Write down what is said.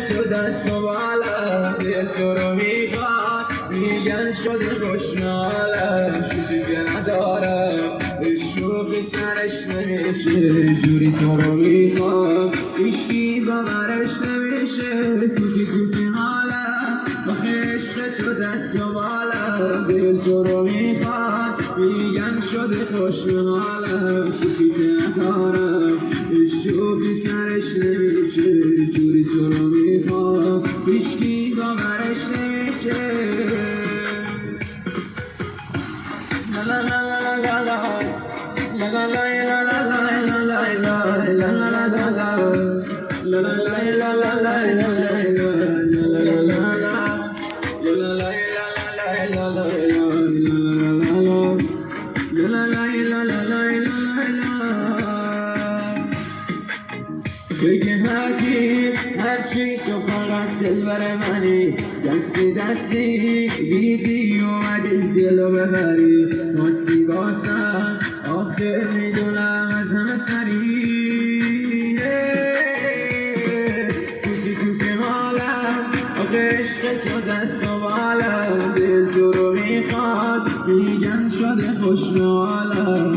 تو دست و بالم، دل تو رو میخواد میگن شده خوشحالم. چیزی که ندارم شوخی سرش نمیشه، جوری تو رو میخوام هیچکی باورش نمیشه. تو حالم آخه عشق تو دست و بالم، دل تو رو میخواد میگن شده خوشحالم. چیزی که ندارم شوخی سرش نمیشه، جوری تو رو میخوام هیچکی باورش نمیشه. La la la la la la la la la la la la la la هرچی تو فقط دلبر منی، دستی دستی دیدی اومدی دلو ببری. خواستی باسم آخه میدونم از همه سری، تو حالم آخه عشق تو دست و بالم، دل تو رو میخواد میگن شده خوشحالم.